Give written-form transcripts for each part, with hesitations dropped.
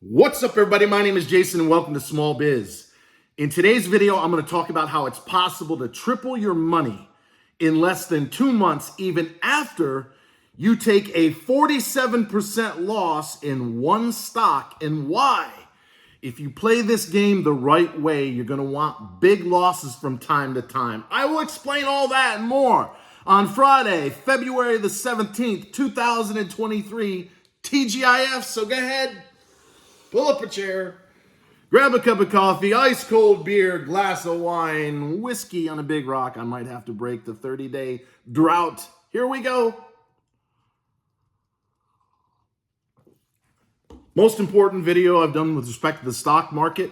What's up, everybody? My name is Jason and welcome to Small Biz. In today's video, I'm going to talk about how it's possible to triple your money in less than 2 months, even after you take a 47% loss in one stock, and why. If you play this game the right way, you're going to want big losses from time to time. I will explain all that and more on Friday, February the 17th, 2023, TGIF. So go ahead. Pull up a chair, grab a cup of coffee, ice cold beer, glass of wine, whiskey on a big rock. I might have to break the 30-day drought. Here we go. Most important video I've done with respect to the stock market,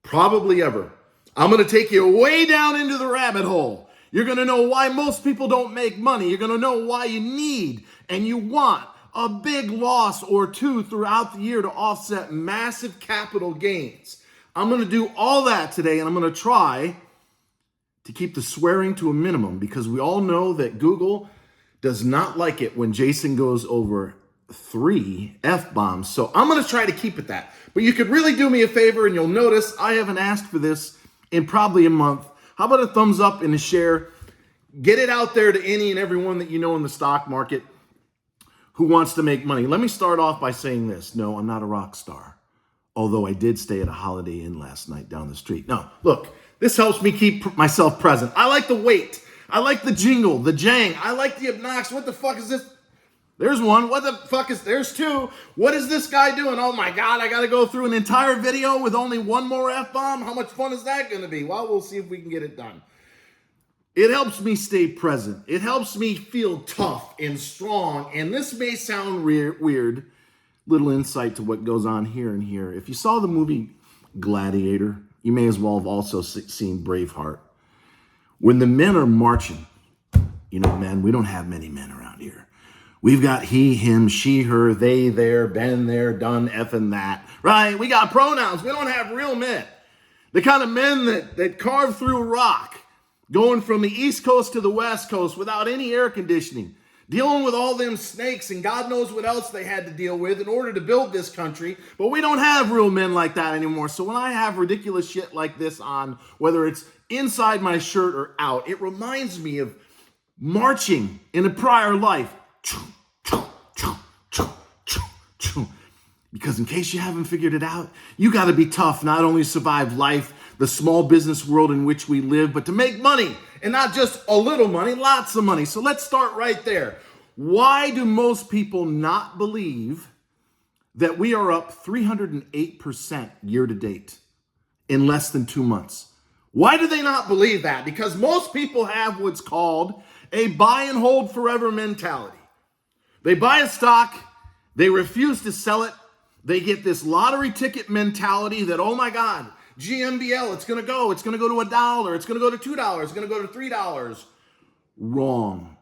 probably ever. I'm going to take you way down into the rabbit hole. You're going to know why most people don't make money. You're going to know why you need and you want a big loss or two throughout the year to offset massive capital gains. I'm going to do all that today, and I'm going to try to keep the swearing to a minimum because we all know that Google does not like it when Jason goes over 3 F-bombs. So I'm going to try to keep it that. But you could really do me a favor, and you'll notice I haven't asked for this in probably a month. How about a thumbs up and a share? Get it out there to any and everyone that you know in the stock market who wants to make money. Let me start off by saying this. No, I'm not a rock star, although I did stay at a Holiday Inn last night down the street. No, look, this helps me keep myself present. I like the weight. I like the jingle, the jang. I like the obnoxious. What the fuck is this? There's one. What the fuck is, there's two. What is this guy doing? Oh my God, I got to go through an entire video with only one more F-bomb. How much fun is that going to be? Well, we'll see if we can get it done. It helps me stay present. It helps me feel tough and strong. And this may sound weird, little insight to what goes on here and here. If you saw the movie Gladiator, you may as well have also seen Braveheart. When the men are marching, you know, man, we don't have many men around here. We've got he, him, she, her, they, there, been there, done, effing that, right? We got pronouns. We don't have real men. The kind of men that carve through rock, going from the East Coast to the West Coast without any air conditioning, dealing with all them snakes and God knows what else they had to deal with in order to build this country. But we don't have real men like that anymore. So when I have ridiculous shit like this on, whether it's inside my shirt or out, it reminds me of marching in a prior life. Because in case you haven't figured it out, you got to be tough, not only to survive life, the small business world in which we live, but to make money, and not just a little money, lots of money. So let's start right there. Why do most people not believe that we are up 308% year to date in less than 2 months? Why do they not believe that? Because most people have what's called a buy and hold forever mentality. They buy a stock, they refuse to sell it. They get this lottery ticket mentality that, oh my God, gmbl, it's going to go to $1, it's going to go to $2, it's going to go to $3. Wrong.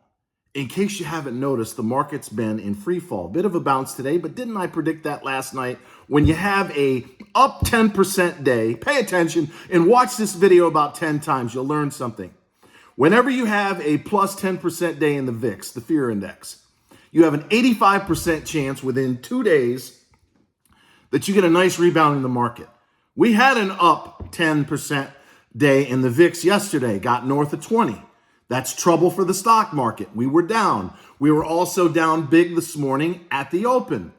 In case you haven't noticed, the market's been in free fall. Bit of a bounce today, but didn't I predict that last night? When you have a up 10% day, pay attention and watch this video about 10 times. You'll learn something. Whenever you have a plus 10% day in the VIX, the fear index, you have an 85% chance within 2 days that you get a nice rebound in the market. We had an up 10% day in the VIX yesterday, got north of 20. That's trouble for the stock market. We were down. We were also down big this morning at the open,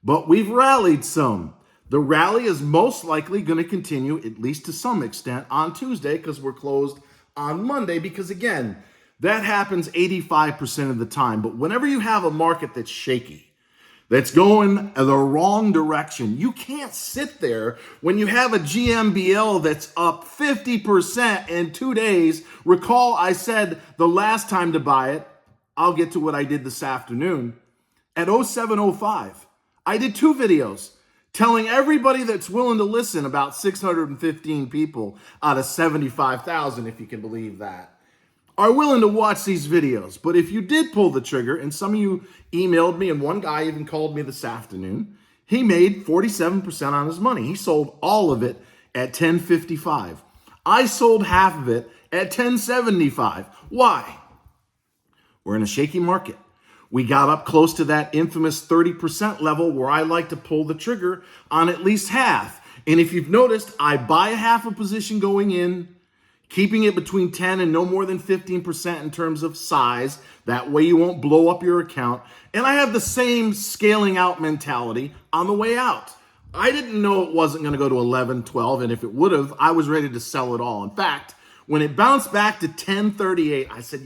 but we've rallied some. The rally is most likely going to continue, at least to some extent, on Tuesday because we're closed on Monday because, again, that happens 85% of the time. But whenever you have a market that's shaky, that's going the wrong direction, you can't sit there when you have a gmbl that's up 50% in 2 days. Recall I said the last time to buy it, I'll get to what I did this afternoon, at 0705. I did 2 videos telling everybody that's willing to listen, about 615 people out of 75,000, if you can believe that, are willing to watch these videos. But if you did pull the trigger, and some of you emailed me, and one guy even called me this afternoon, he made 47% on his money. He sold all of it at 10.55. I sold half of it at 10.75. Why? We're in a shaky market. We got up close to that infamous 30% level where I like to pull the trigger on at least half. And if you've noticed, I buy a half a position going in, keeping it between 10 and no more than 15% in terms of size. That way you won't blow up your account. And I have the same scaling out mentality on the way out. I didn't know it wasn't going to go to 11, 12, and if it would have, I was ready to sell it all. In fact, when it bounced back to 1038, I said,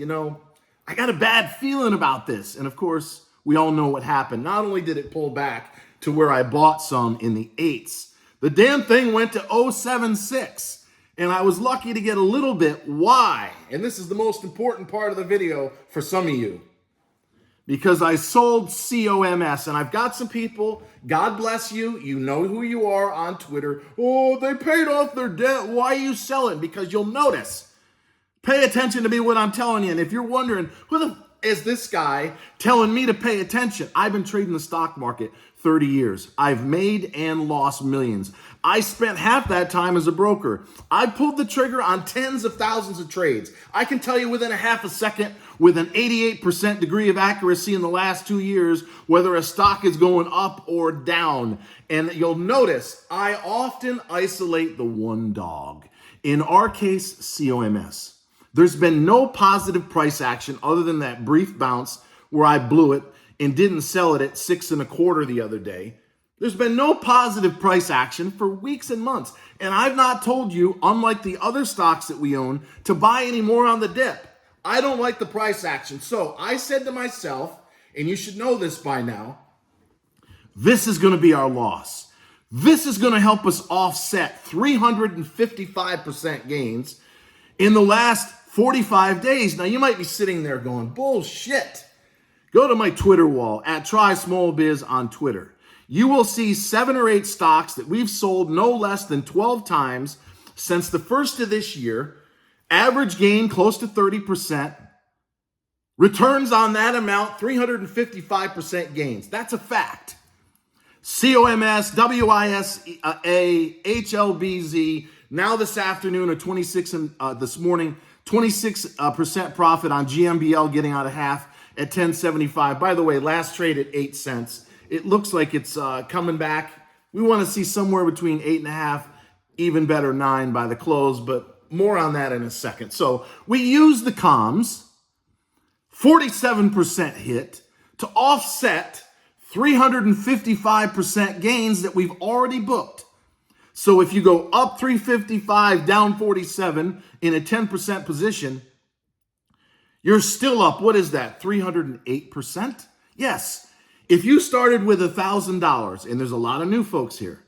I got a bad feeling about this. And of course, we all know what happened. Not only did it pull back to where I bought some in the 8s, the damn thing went to 076. And I was lucky to get a little bit. Why? And this is the most important part of the video for some of you. Because I sold COMS, and I've got some people, God bless you, you know who you are on Twitter. Oh, they paid off their debt. Why are you selling? Because you'll notice. Pay attention to me what I'm telling you. And if you're wondering, who the is this guy telling me to pay attention? I've been trading the stock market 30 years. I've made and lost millions. I spent half that time as a broker. I pulled the trigger on tens of thousands of trades. I can tell you within a half a second, with an 88% degree of accuracy in the last 2 years, whether a stock is going up or down. And you'll notice I often isolate the one dog. In our case, COMS. There's been no positive price action other than that brief bounce where I blew it and didn't sell it at 6.25 the other day. There's been no positive price action for weeks and months. And I've not told you, unlike the other stocks that we own, to buy any more on the dip. I don't like the price action. So I said to myself, and you should know this by now, this is going to be our loss. This is going to help us offset 355% gains in the last 45 days. Now, you might be sitting there going, bullshit. Go to my Twitter wall at TrySmallBiz on Twitter. You will see 7 or 8 stocks that we've sold no less than 12 times since the first of this year. Average gain close to 30%. Returns on that amount, 355% gains. That's a fact. COMS, WISA, HLBZ, now this afternoon, this morning, 26% profit on GMBL, getting out of half at 10.75. By the way, last trade at 8 cents. It looks like it's coming back. We want to see somewhere between 8.5, even better 9 by the close, but more on that in a second. So we use the comms, 47% hit to offset 355% gains that we've already booked. So if you go up 355, down 47 in a 10% position, you're still up. What is that? 308%? Yes. If you started with $1,000, and there's a lot of new folks here,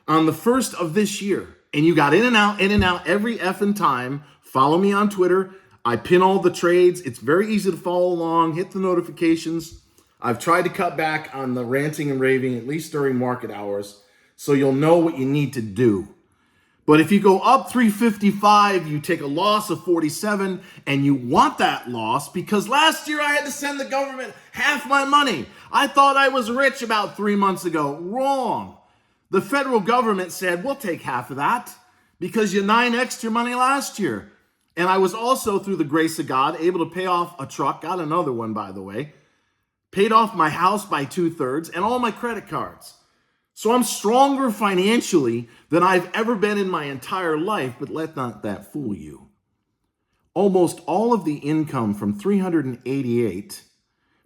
on the first of this year, and you got in and out every effing time, follow me on Twitter. I pin all the trades. It's very easy to follow along. Hit the notifications. I've tried to cut back on the ranting and raving, at least during market hours, so you'll know what you need to do. But if you go up 355, you take a loss of 47, and you want that loss because last year I had to send the government half my money. I thought I was rich about 3 months ago. Wrong. The federal government said, we'll take half of that because you 9x'd your money last year. And I was also, through the grace of God, able to pay off a truck, got another one, by the way, paid off my house by 2/3 and all my credit cards. So I'm stronger financially than I've ever been in my entire life, but let not that fool you. Almost all of the income from 388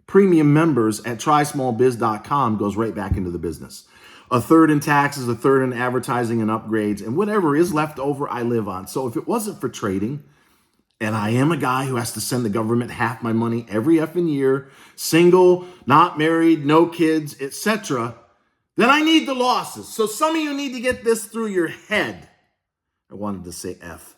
premium members at TrySmallBiz.com goes right back into the business. 1/3 in taxes, 1/3 in advertising and upgrades, and whatever is left over, I live on. So if it wasn't for trading, and I am a guy who has to send the government half my money every effing year, single, not married, no kids, etc., then I need the losses. So some of you need to get this through your head. I wanted to say F.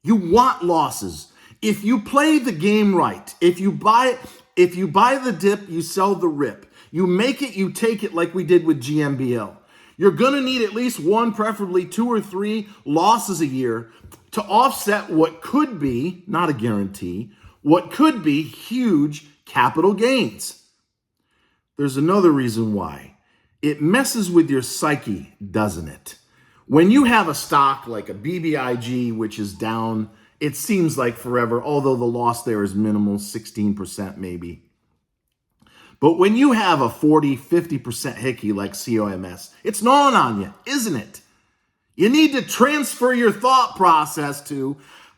You want losses. If you play the game right, if you buy the dip, you sell the rip. You make it, you take it like we did with GMBL. You're going to need at least 1, preferably 2 or 3 losses a year to offset what could be, not a guarantee, what could be huge capital gains. There's another reason why. It messes with your psyche, doesn't it? When you have a stock like a BBIG, which is down, it seems like forever, although the loss there is minimal, 16% maybe. But when you have a 40, 50% hickey like COMS, it's gnawing on you, isn't it? You need to transfer your thought process to,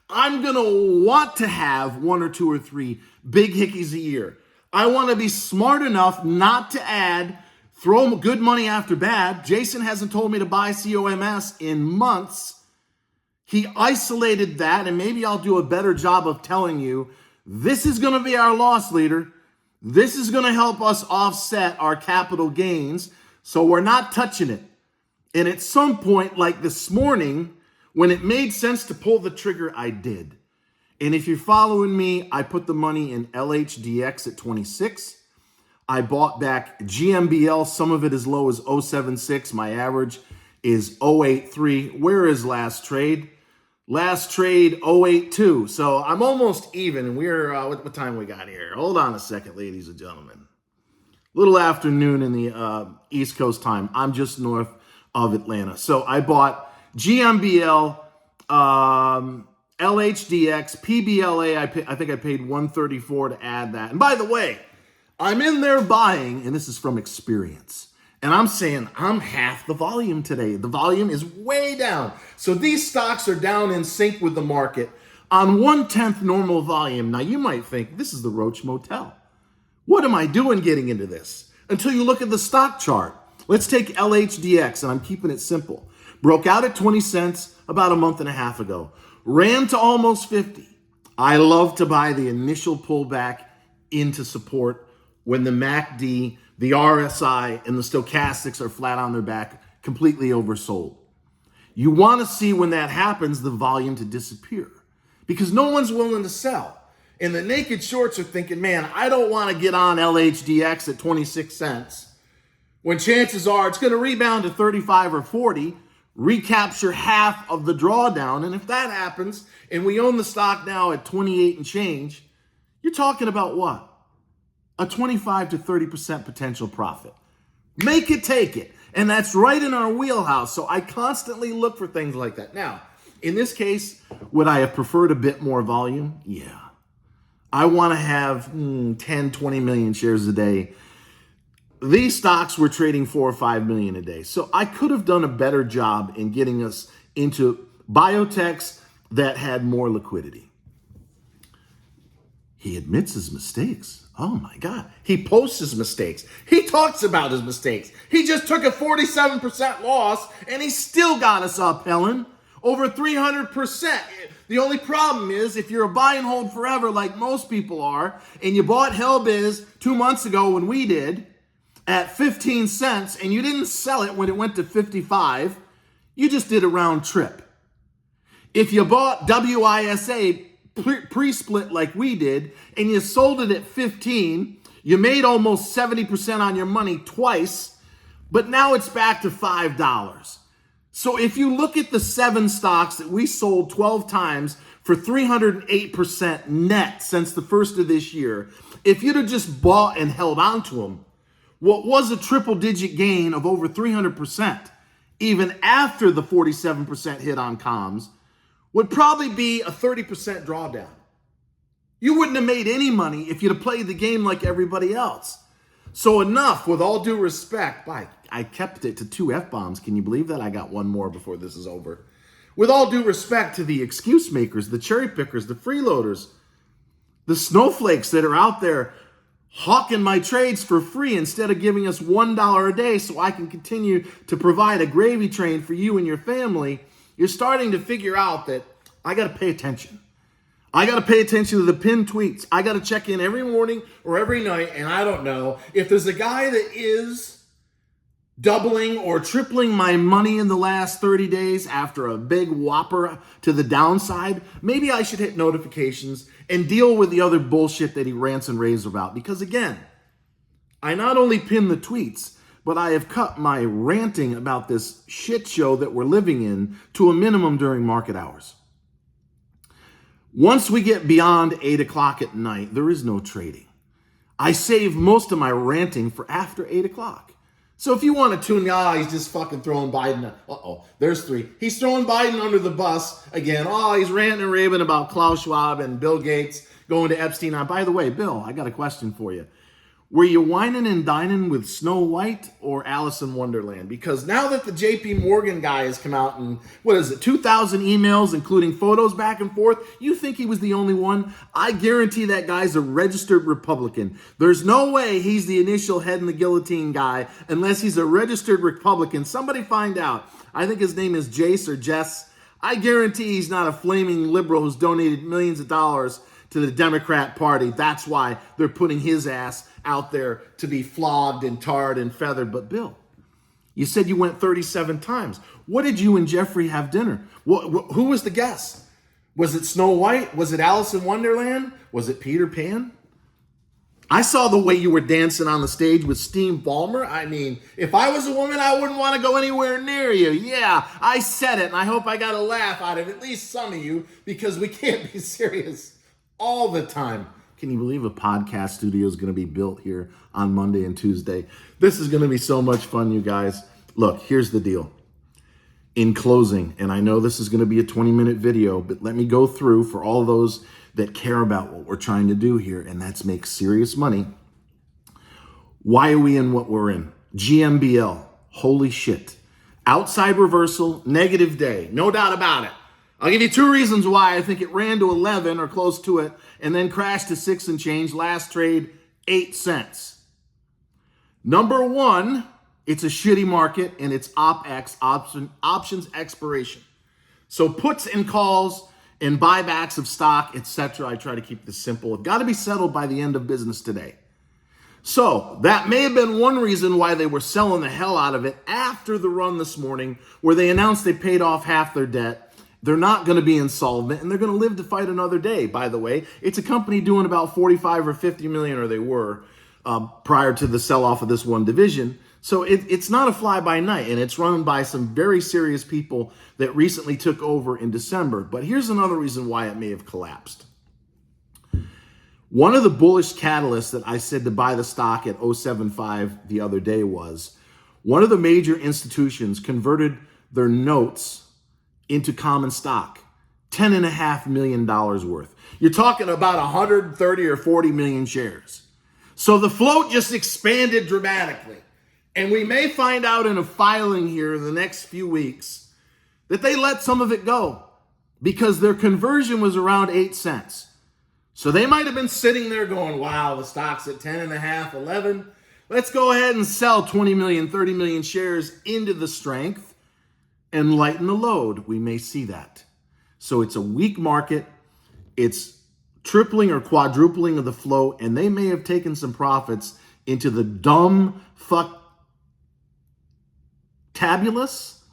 I'm going to want to have 1 or 2 or 3 big hickeys a year. I want to be smart enough not to throw good money after bad. Jason hasn't told me to buy COMS in months. He isolated that, and maybe I'll do a better job of telling you, this is going to be our loss leader. This is going to help us offset our capital gains, so we're not touching it. And at some point, like this morning, when it made sense to pull the trigger, I did. And if you're following me, I put the money in lhdx at 26. I bought back gmbl, some of it as low as 0.76. My average is 0.83. Where is last trade? Last trade 0.82. So I'm almost even. We're what time we got here? Hold on a second, ladies and gentlemen. Little afternoon in the East Coast time. I'm just north of Atlanta. So I bought GMBL, LHDX, PBLA. I think I paid $134 to add that. And by the way, I'm in there buying, and this is from experience, and I'm saying I'm half the volume today. The volume is way down. So these stocks are down in sync with the market on 1/10 normal volume. Now you might think this is the Roach Motel. What am I doing getting into this? Until you look at the stock chart. Let's take LHDX, and I'm keeping it simple. Broke out at 20 cents about a month and a half ago. Ran to almost 50. I love to buy the initial pullback into support when the MACD, the RSI, and the stochastics are flat on their back, completely oversold. You want to see when that happens, the volume to disappear, because no one's willing to sell. And the naked shorts are thinking, man, I don't want to get on LHDX at 26 cents. When chances are it's going to rebound to 35 or 40, recapture half of the drawdown. And if that happens, and we own the stock now at 28 and change, you're talking about what? A 25 to 30% potential profit. Make it, take it. And that's right in our wheelhouse. So I constantly look for things like that. Now, in this case, would I have preferred a bit more volume? Yeah. I want to have 10, 20 million shares a day. These stocks were trading 4 or 5 million a day. So I could have done a better job in getting us into biotechs that had more liquidity. He admits his mistakes. Oh my God. He posts his mistakes. He talks about his mistakes. He just took a 47% loss and he still got us up, Helen, over 300%. The only problem is if you're a buy and hold forever like most people are, and you bought hellbiz 2 months ago when we did, at 15 cents, and you didn't sell it when it went to 55, you just did a round trip. If you bought WISA pre-split like we did, and you sold it at 15, you made almost 70% on your money twice, but now it's back to $5. So if you look at the 7 stocks that we sold 12 times for 308% net since the first of this year, if you'd have just bought and held on to them, what was a triple-digit gain of over 300%, even after the 47% hit on comms, would probably be a 30% drawdown. You wouldn't have made any money if you'd have played the game like everybody else. So enough, with all due respect. I kept it to 2 F-bombs. Can you believe that? I got one more before this is over. With all due respect to the excuse makers, the cherry pickers, the freeloaders, the snowflakes that are out there hawking my trades for free instead of giving us $1 a day so I can continue to provide a gravy train for you and your family, you're starting to figure out that I got to pay attention. I got to pay attention to the pinned tweets. I got to check in every morning or every night, and I don't know if there's a guy that is doubling or tripling my money in the last 30 days after a big whopper to the downside. Maybe I should hit notifications and deal with the other bullshit that he rants and raves about. Because again, I not only pin the tweets, but I have cut my ranting about this shit show that we're living in to a minimum during market hours. Once we get beyond 8 o'clock at night, there is no trading. I save most of my ranting for after 8 o'clock. So if you want to tune me, he's just fucking throwing Biden. There's 3. He's throwing Biden under the bus again. He's ranting and raving about Klaus Schwab and Bill Gates going to Epstein. By the way, Bill, I got a question for you. Were you whining and dining with Snow White or Alice in Wonderland? Because now that the JP Morgan guy has come out and, 2,000 emails, including photos back and forth, you think he was the only one? I guarantee that guy's a registered Republican. There's no way he's the initial head in the guillotine guy unless he's a registered Republican. Somebody find out. I think his name is Jace or Jess. I guarantee he's not a flaming liberal who's donated millions of dollars to the Democrat Party. That's why they're putting his ass out there to be flogged and tarred and feathered. But Bill, you said you went 37 times. What did you and Jeffrey have dinner? Who was the guest? Was it Snow White? Was it Alice in Wonderland? Was it Peter Pan? I saw the way you were dancing on the stage with Steve Ballmer. I mean, if I was a woman, I wouldn't want to go anywhere near you. Yeah, I said it, and I hope I got a laugh out of at least some of you, because we can't be serious all the time. Can you believe a podcast studio is going to be built here on Monday and Tuesday? This is going to be so much fun, you guys. Look, here's the deal. In closing, and I know this is going to be a 20-minute video, but let me go through for all those that care about what we're trying to do here, and that's make serious money. Why are we in what we're in? GMBL, holy shit. Outside reversal, negative day, no doubt about it. I'll give you two reasons why I think it ran to 11 or close to it and then crashed to 6 and change. Last trade, 8 cents. Number one, it's a shitty market and it's options expiration. So puts and calls and buybacks of stock, etc. I try to keep this simple. It's got to be settled by the end of business today. So that may have been one reason why they were selling the hell out of it after the run this morning, where they announced they paid off half their debt. They're not going to be insolvent, and they're going to live to fight another day, by the way. It's a company doing about 45 or 50 million, or they were, prior to the sell-off of this one division. So it's not a fly-by-night, and it's run by some very serious people that recently took over in December. But here's another reason why it may have collapsed. One of the bullish catalysts that I said to buy the stock at 0.75 the other day was one of the major institutions converted their notes into common stock, $10.5 million worth. You're talking about 130 or 40 million shares. So the float just expanded dramatically. And we may find out in a filing here in the next few weeks that they let some of it go because their conversion was around 8 cents. So they might have been sitting there going, wow, the stock's at 10.5, 11. Let's go ahead and sell 20 million, 30 million shares into the strength and lighten the load. We may see that. So it's a weak market. It's tripling or quadrupling of the float, and they may have taken some profits into the dumb fuck tabulous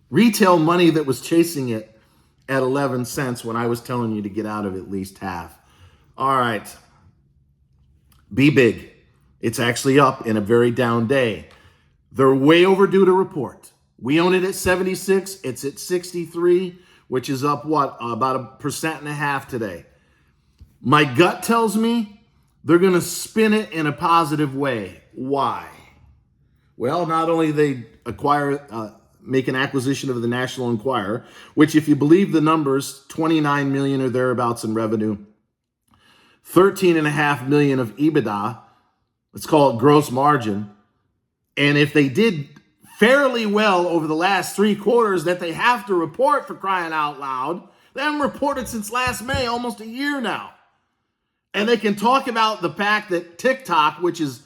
retail money that was chasing it at 11 cents when I was telling you to get out of at least half. All right. Be big. It's actually up in a very down day. They're way overdue to report. We own it at 76. It's at 63, which is up about 1.5% today. My gut tells me they're going to spin it in a positive way. Why? Well, not only they make an acquisition of the National Enquirer, which if you believe the numbers, 29 million or thereabouts in revenue, 13.5 million of EBITDA, let's call it gross margin. And if they did fairly well over the last 3 quarters that they have to report, for crying out loud, they haven't reported since last May, almost a year now. And they can talk about the fact that TikTok, which is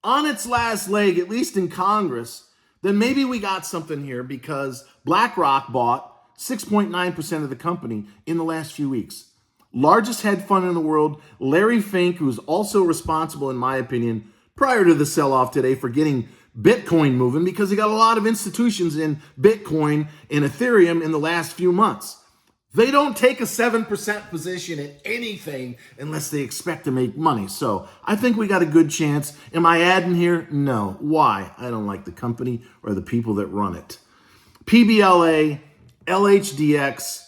on its last leg, at least in Congress, then maybe we got something here because BlackRock bought 6.9% of the company in the last few weeks. Largest hedge fund in the world, Larry Fink, who's also responsible, in my opinion, prior to the sell-off today for getting Bitcoin moving, because he got a lot of institutions in Bitcoin and Ethereum in the last few months. They don't take a 7% position in anything unless they expect to make money. So I think we got a good chance. Am I adding here? No. Why? I don't like the company or the people that run it. PBLA, lhdx,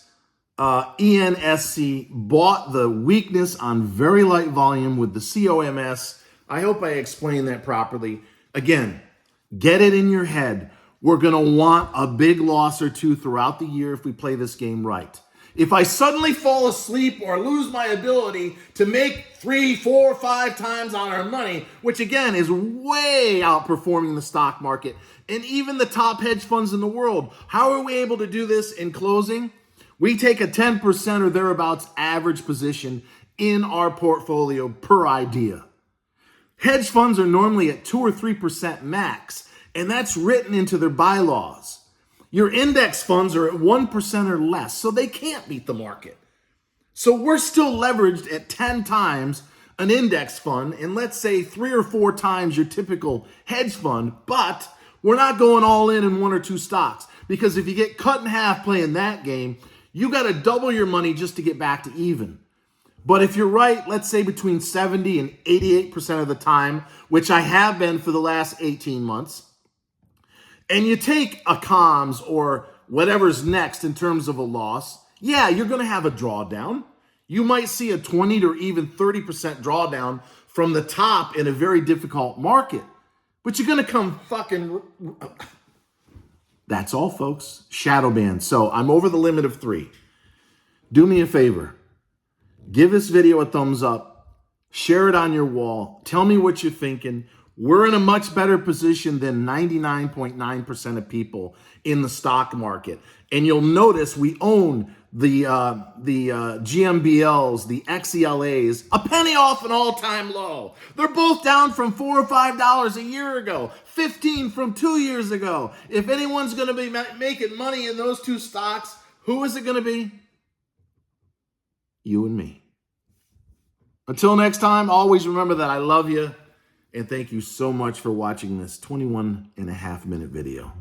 ENSC bought the weakness on very light volume with the COMS. I hope I explained that properly. Again, get it in your head. We're going to want a big loss or two throughout the year if we play this game right. If I suddenly fall asleep or lose my ability to make 3, 4, 5 times on our money, which again is way outperforming the stock market and even the top hedge funds in the world, how are we able to do this in closing? We take a 10% or thereabouts average position in our portfolio per idea. Hedge funds are normally at 2 or 3% max, and that's written into their bylaws. Your index funds are at 1% or less, so they can't beat the market. So we're still leveraged at 10 times an index fund, and let's say 3 or 4 times your typical hedge fund, but we're not going all in 1 or 2 stocks, because if you get cut in half playing that game, you got to double your money just to get back to even. But if you're right, let's say between 70 and 88% of the time, which I have been for the last 18 months, and you take a comms or whatever's next in terms of a loss, yeah, you're going to have a drawdown. You might see a 20 or even 30% drawdown from the top in a very difficult market. But you're going to come fucking... That's all, folks. Shadow ban. So I'm over the limit of 3. Do me a favor. Give this video a thumbs up. Share it on your wall. Tell me what you're thinking. We're in a much better position than 99.9% of people in the stock market. And you'll notice we own the GMBLs, the XELAs, a penny off an all-time low. They're both down from $4 or $5 a year ago, 15 from 2 years ago. If anyone's going to be making money in those 2 stocks, who is it going to be? You and me. Until next time, always remember that I love you. And thank you so much for watching this 21.5-minute video.